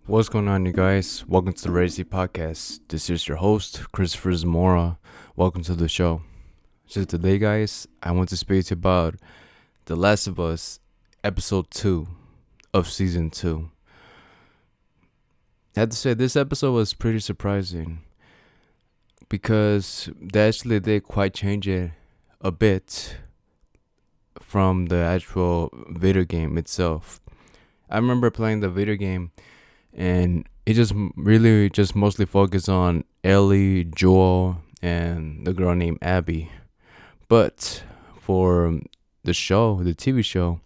What's going on, you guys? Welcome to the Racy Podcast. This is your host, Cristopher Zamora. Welcome to the show. So today, guys, I want to speak to you about The Last of Us, Episode 2 of Season 2. I have to say, this episode was pretty surprising because they actually did quite change it a bit from the actual video game itself. I remember playing the video game and it just really just mostly focused on Ellie, Joel, and the girl named Abby. But for the TV show,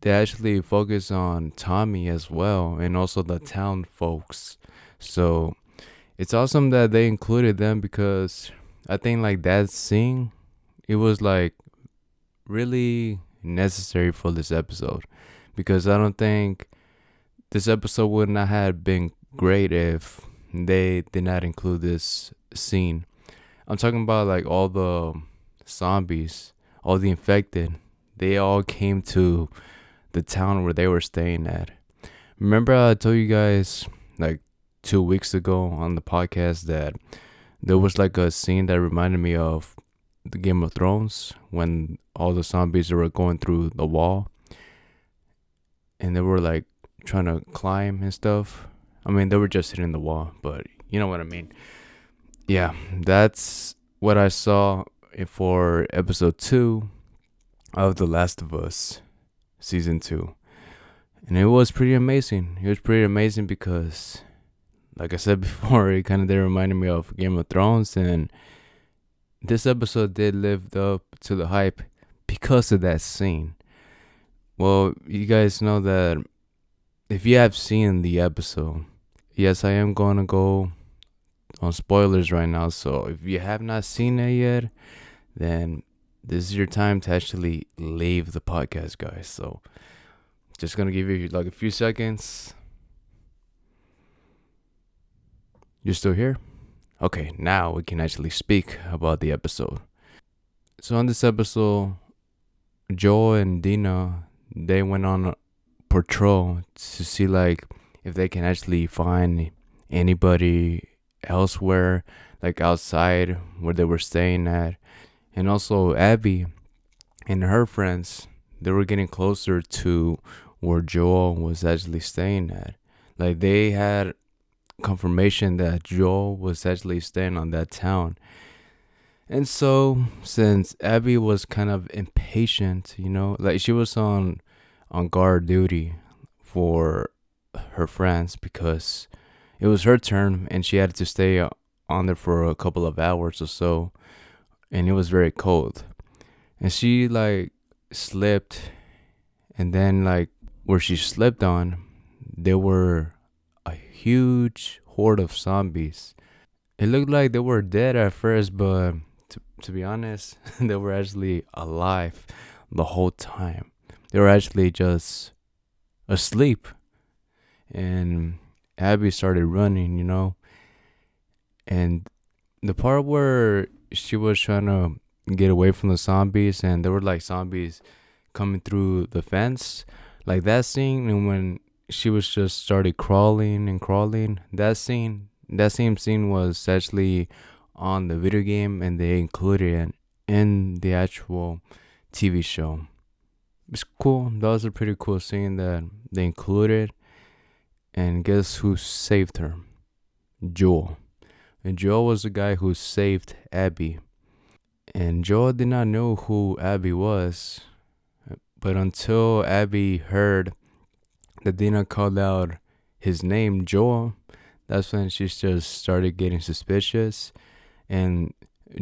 they actually focus on Tommy as well and also the town folks. So it's awesome that they included them because I think like that scene, it was like really necessary for this episode because I don't think this episode would not have been great if they did not include this scene. I'm talking about like all the zombies, all the infected. They all came to the town where they were staying at. Remember, I told you guys like 2 weeks ago on the podcast that there was like a scene that reminded me of the Game of Thrones when all the zombies were going through the wall and they were like trying to climb and stuff. I mean, they were just hitting the wall, but you know what I mean. Yeah, that's what I saw for episode 2 of The Last of Us season 2. And it was pretty amazing. It was pretty amazing because, like I said before, it kind of did remind me of Game of Thrones. And this episode did live up to the hype because of that scene. Well, you guys know that if you have seen the episode, yes, I am going to go on spoilers right now. So if you have not seen it yet, then this is your time to actually leave the podcast, guys. So just going to give you like a few seconds. You're still here? Okay, now we can actually speak about the episode. So on this episode, Joel and Dina, they went on a patrol to see like if they can actually find anybody elsewhere, like outside where they were staying at. And also Abby and her friends, they were getting closer to where Joel was actually staying at. Like they had confirmation that Joel was actually staying on that town. And so since Abby was kind of impatient, like she was on guard duty for her friends because it was her turn and she had to stay on there for a couple of hours or so, and it was very cold. And she like slipped, and then like where she slipped on, there were a huge horde of zombies. It looked like they were dead at first, but to be honest, they were actually alive the whole time. They were actually just asleep. And Abby started running, And the part where she was trying to get away from the zombies and there were like zombies coming through the fence, like that scene, and when she was just started crawling and crawling, that same scene was actually on the video game and they included it in the actual TV show. It's cool. That was a pretty cool scene that they included. And guess who saved her? Joel. And Joel was the guy who saved Abby. And Joel did not know who Abby was. But until Abby heard that Dina called out his name, Joel, that's when she just started getting suspicious. And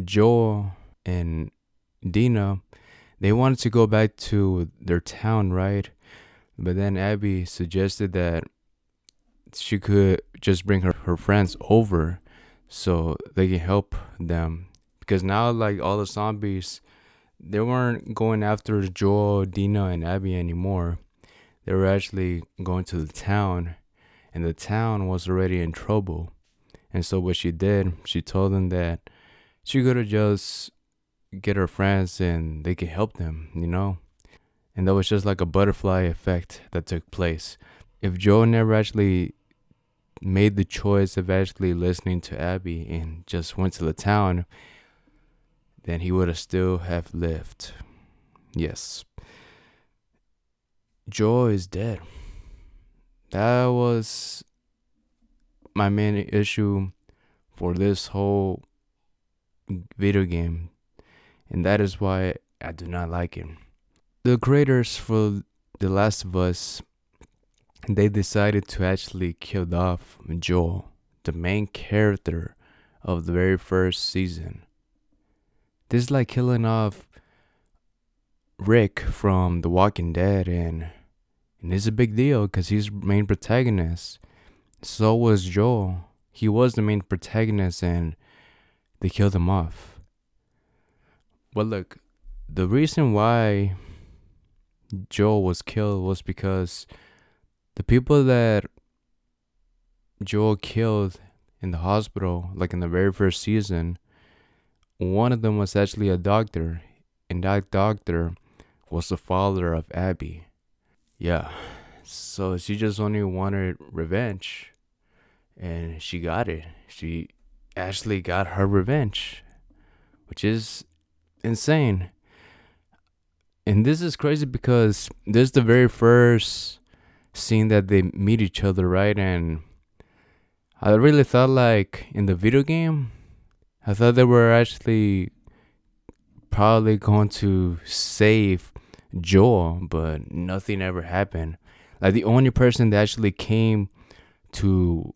Joel and Dina, they wanted to go back to their town, right? But then Abby suggested that she could just bring her friends over so they can help them. Because now, like, all the zombies, they weren't going after Joel, Dina, and Abby anymore. They were actually going to the town, and the town was already in trouble. And so what she did, she told them that she could have just get her friends and they could help them, And that was just like a butterfly effect that took place. If Joel never actually made the choice of actually listening to Abby and just went to the town, then he would have still have lived. Yes. Joel is dead. That was my main issue for this whole video game, and that is why I do not like it. The creators for The Last of Us, they decided to actually kill off Joel, the main character of the very first season. This is like killing off Rick from The Walking Dead, and it's a big deal because he's the main protagonist. So was Joel. He was the main protagonist, and they killed him off. But look, the reason why Joel was killed was because the people that Joel killed in the hospital, like in the very first season, one of them was actually a doctor, and that doctor was the father of Abby. Yeah, so she just only wanted revenge, and she got it. She actually got her revenge, which is insane. And this is crazy because this is the very first scene that they meet each other, right? And I really thought, like, in the video game, I thought they were actually probably going to save Joel, but nothing ever happened. Like, the only person that actually came to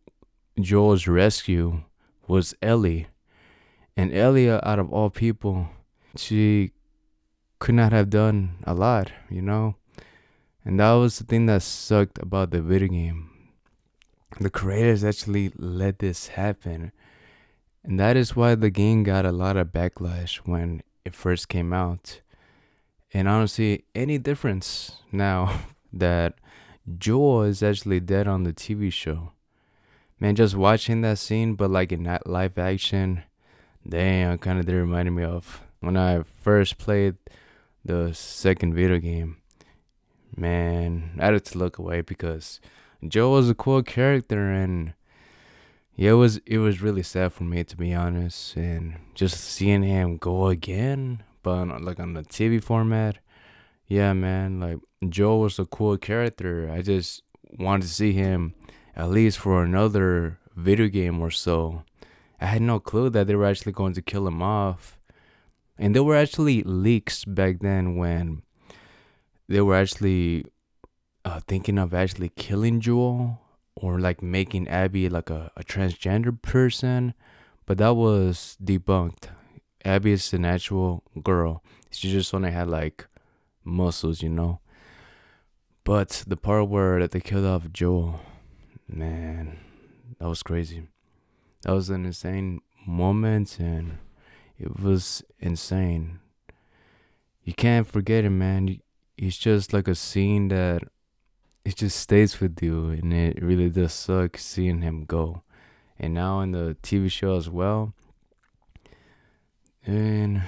Joel's rescue was Ellie. And Ellie, out of all people, she could not have done a lot, you know? And that was the thing that sucked about the video game. The creators actually let this happen. And that is why the game got a lot of backlash when it first came out. And I don't see any difference now that Joel is actually dead on the TV show. Man, just watching that scene, but like in that live action, damn, kind of did remind me of when I first played the second video game. Man, I had to look away because Joel was a cool character, and yeah, it was really sad for me, to be honest. And just seeing him go again, but like on the TV format, yeah, man, like Joel was a cool character. I just wanted to see him at least for another video game or so. I had no clue that they were actually going to kill him off. And there were actually leaks back then when they were actually thinking of actually killing Joel or like making Abby like a transgender person. But that was debunked. Abby is an actual girl. She just only had like muscles, you know. But the part where that they killed off Joel, man, that was crazy. That was an insane moment, and it was insane. You can't forget it, man. It's just like a scene that it just stays with you, and it really does suck seeing him go. And now in the TV show as well. And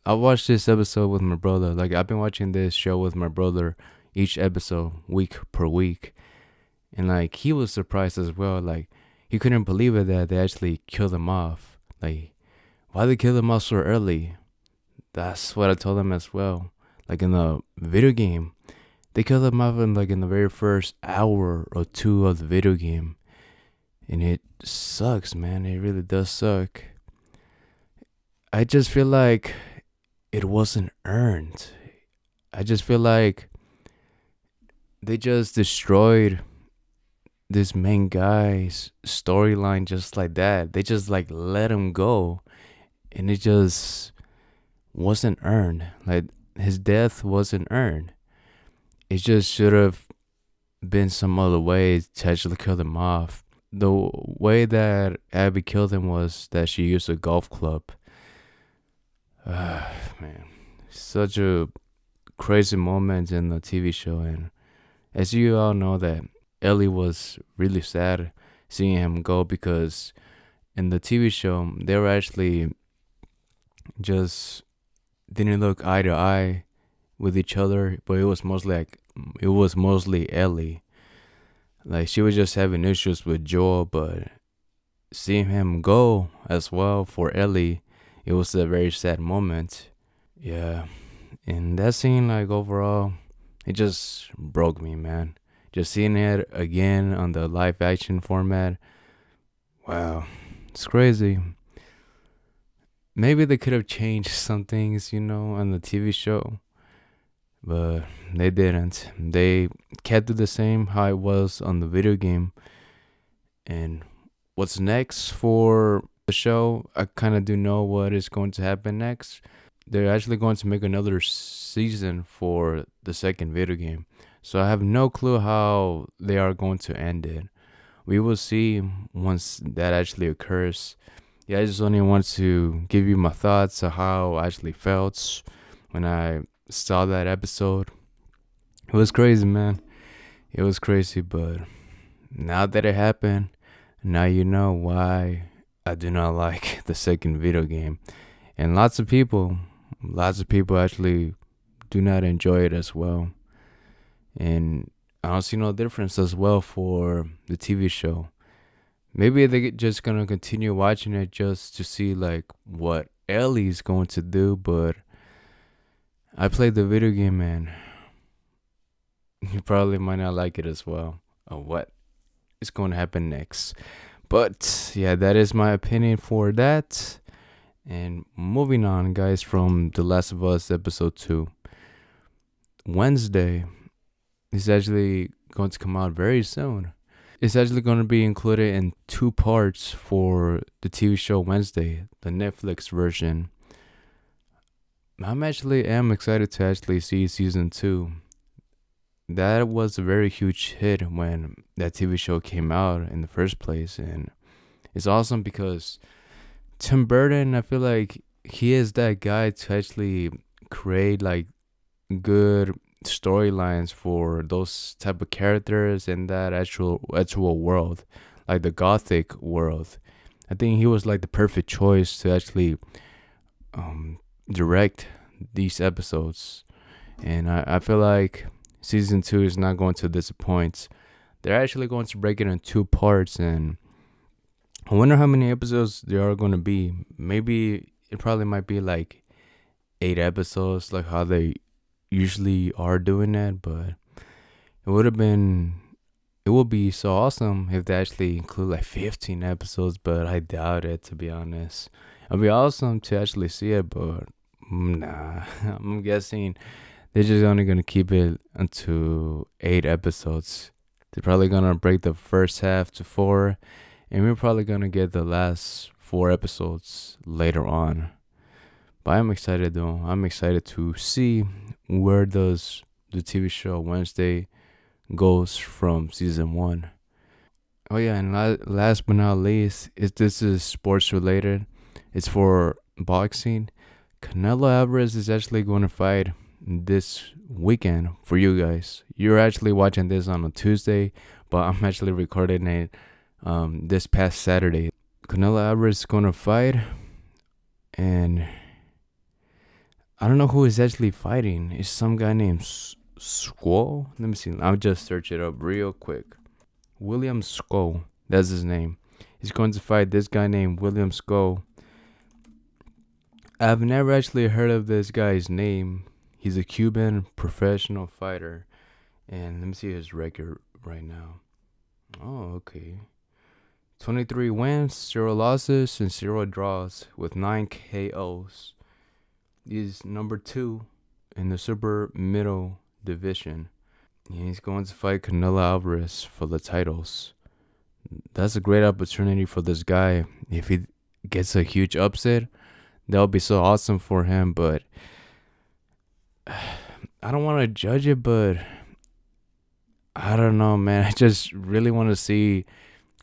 I watched this episode with my brother. Like, I've been watching this show with my brother each episode, week per week. And like, he was surprised as well. Like, he couldn't believe it that they actually killed him off. Like, why they kill him off so early? That's what I told him as well. Like, in the video game, they killed him off in the very first hour or two of the video game. And it sucks, man. It really does suck. I just feel like it wasn't earned. I just feel like they just destroyed this main guy's storyline just like that. They just like let him go, and it just wasn't earned. Like, his death wasn't earned. It just should have been some other way to actually kill him off. The way that Abby killed him was that she used a golf club. Man, such a crazy moment in the TV show. And as you all know, that Ellie was really sad seeing him go, because in the TV show they were actually just didn't look eye to eye with each other, but it was mostly Ellie. Like she was just having issues with Joel, but seeing him go as well for Ellie, it was a very sad moment. Yeah, and that scene, like overall, it just broke me, man. Just seeing it again on the live action format, wow, it's crazy. Maybe they could have changed some things, on the TV show, but they didn't. They kept it the same how it was on the video game. And what's next for the show? I kind of do know what is going to happen next. They're actually going to make another season for the second video game. So I have no clue how they are going to end it. We will see once that actually occurs. Yeah, I just only want to give you my thoughts of how I actually felt when I saw that episode. It was crazy, man. It was crazy, but now that it happened, now you know why I do not like the second video game. And lots of people actually do not enjoy it as well. And I don't see no difference as well for the TV show. Maybe they're just gonna continue watching it just to see like what Ellie's going to do, but I played the video game and you probably might not like it as well. Or what is going to happen next. But yeah, that is my opinion for that. And moving on, guys, from The Last of Us episode 2. Wednesday is actually going to come out very soon. It's actually going to be included in 2 parts for the TV show Wednesday, the Netflix version. I'm excited to actually see season 2. That was a very huge hit when that TV show came out in the first place, and it's awesome because Tim Burton, I feel like he is that guy to actually create like good storylines for those type of characters in that actual world, like the gothic world. I think he was like the perfect choice to actually direct these episodes, and I feel like season 2 is not going to disappoint. They're actually going to break it in 2 parts, and I wonder how many episodes there are going to be. Maybe it probably might be like 8 episodes, like how they usually are doing that. But it would be so awesome if they actually include like 15 episodes. But I doubt it, to be honest. It'd be awesome to actually see it, but nah. I'm guessing they're just only gonna keep it until 8 episodes. They're probably gonna break the first half to 4. And we're probably gonna get the last 4 episodes later on. But I'm excited though. I'm excited to see where does the TV show Wednesday goes from season 1. Oh yeah, and last but not least, this is sports related. It's for boxing. Canelo Alvarez is actually going to fight this weekend for you guys. You're actually watching this on a Tuesday, but I'm actually recording it this past Saturday. Canelo Alvarez is going to fight, and I don't know who is actually fighting. It's some guy named Squall. Let me see. I'll just search it up real quick. William Squall. That's his name. He's going to fight this guy named William Squall. I've never actually heard of this guy's name. He's a Cuban professional fighter. And let me see his record right now. Oh, okay. 23 wins, 0 losses, and 0 draws with 9 KOs. He's number 2 in the super middle division. And he's going to fight Canelo Alvarez for the titles. That's a great opportunity for this guy. If he gets a huge upset, that would be so awesome for him. But I don't want to judge it, but I don't know, man. I just really want to see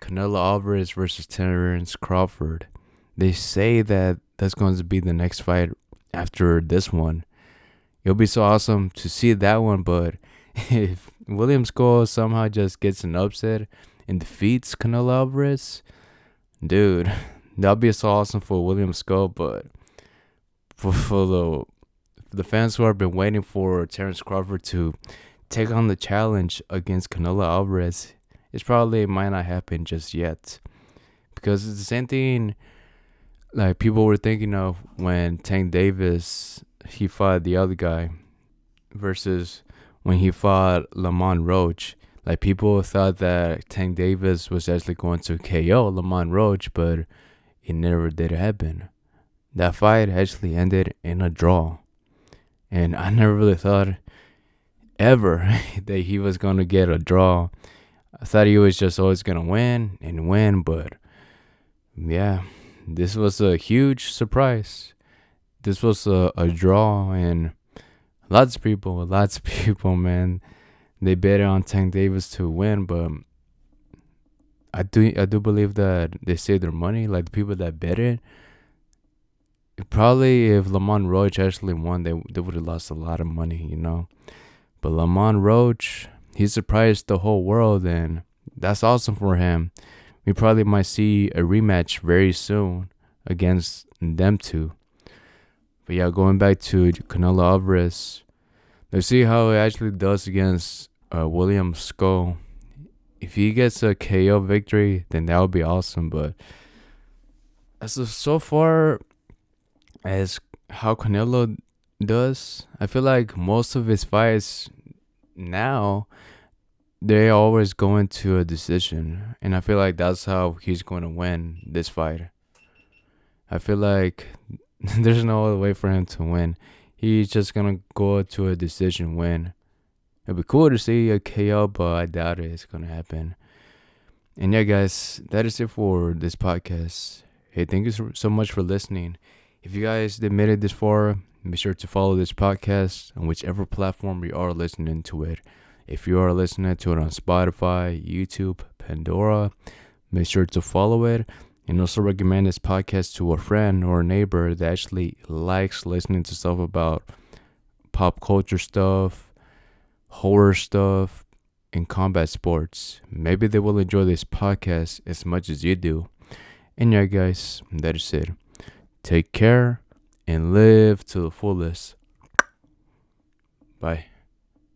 Canelo Alvarez versus Terrence Crawford. They say that that's going to be the next fight after this one. It'll be so awesome to see that one, but if William Squall somehow just gets an upset and defeats Canelo Alvarez, dude, that'll be so awesome for William Squall. But for the fans who have been waiting for Terrence Crawford to take on the challenge against Canelo Alvarez, It's probably might not happen just yet, because it's the same thing like people were thinking of when Tank Davis he fought the other guy versus when he fought Lamont Roach. Like people thought that Tank Davis was actually going to KO Lamont Roach, but it never did happen. That fight actually ended in a draw. And I never really thought ever that he was going to get a draw. I thought he was just always going to win and win, but yeah, this was a huge surprise. This was a draw, and lots of people, man, they bet on Tank Davis to win, but I do believe that they saved their money. Like the people that bet it, probably if Lamont Roach actually won, they would have lost a lot of money, you know. But Lamont Roach, he surprised the whole world, and that's awesome for him. We probably might see a rematch very soon against them two. But yeah, going back to Canelo Alvarez, let's see how it actually does against William Skull. If he gets a KO victory, then that would be awesome. But so far as how Canelo does, I feel like most of his fights now they always go into a decision, and I feel like that's how he's going to win this fight. I feel like there's no other way for him to win. He's just gonna go to a decision win. It'd be cool to see a KO, but I doubt it's gonna happen. And yeah, guys, that is it for this podcast. Hey, thank you so much for listening. If you guys did made it this far, be sure to follow this podcast on whichever platform you are listening to it. If you are listening to it on Spotify, YouTube, Pandora, make sure to follow it. And also recommend this podcast to a friend or a neighbor that actually likes listening to stuff about pop culture stuff, horror stuff, and combat sports. Maybe they will enjoy this podcast as much as you do. And yeah, guys, that is it. Take care and live to the fullest. Bye.